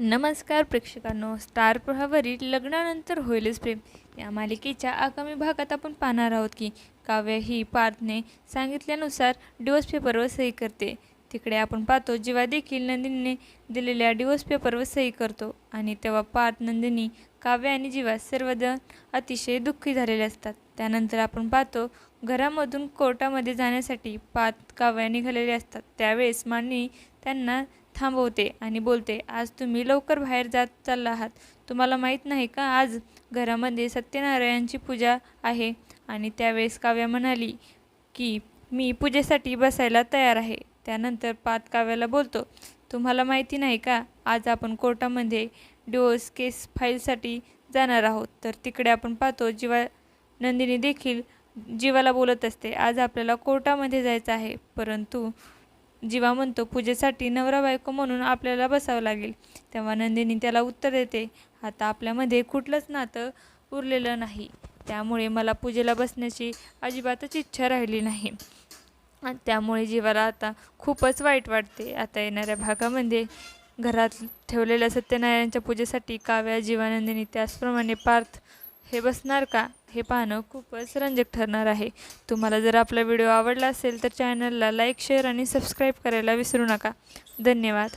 नमस्कार प्रेक्षकांनो, स्टार प्रवाहावरील लग्नानंतर होईलच प्रेम या मालिकेच्या आगामी भागात आपण पाहणार आहोत की काव्य ही पार्थने सांगितल्यानुसार डिवोर्स पेपरवर सही करते. तिकडे आपण पाहतो जीवा देखील नंदिनीने दिलेल्या डिवोर्स पेपरवर सही करतो आणि तेव्हा पार्थ, नंदिनी, काव्य आणि जीवा सर्वजण अतिशय दुःखी झालेले असतात. त्यानंतर आपण पाहतो घरामधून कोर्टामध्ये जाण्यासाठी पार्थ, काव्य निघालेले असतात. त्यावेळेस मानिनी त्यांना थांबवते आणि बोलते, आज तुम्ही लवकर बाहेर जात चालला आहात. तुम्हाला माहीत नाही का, आज घरामध्ये सत्यनारायणची पूजा आहे. आणि त्यावेळेस काव्या म्हणाली की मी पूजेसाठी बसायला तयार आहे. त्यानंतर पार्थ काव्याला बोलतो, तुम्हाला माहिती नाही का, आज आपण कोर्टामध्ये डिवोर्स केस फाईलसाठी जाणार आहोत. तर तिकडे आपण पाहतो जीवा, नंदिनी देखील जीवाला बोलत असते, आज आपल्याला कोर्टामध्ये जायचं आहे. परंतु जीवा म्हणतो, पूजेसाठी नवरा बायको म्हणून आपल्याला बसावं लागेल. तेव्हा नंदिनी त्याला उत्तर देते, आता आपल्यामध्ये कुठलंच नातं उरलेलं नाही, त्यामुळे मला पूजेला बसण्याची अजिबातच इच्छा राहिली नाही. त्यामुळे जीवाला आता खूपच वाईट वाटते. आता येणाऱ्या भागामध्ये घरात ठेवलेल्या सत्यनारायणच्या पूजेसाठी काव्या, जीवा, नंदिनी त्याचप्रमाणे पार्थ हे बसणार का, हे पाहणं खूपच रंजक ठरणार आहे. तुम्हाला जर आपला व्हिडिओ आवडला असेल तर चॅनलला लाईक, शेअर आणि सबस्क्राईब करायला विसरू नका. धन्यवाद.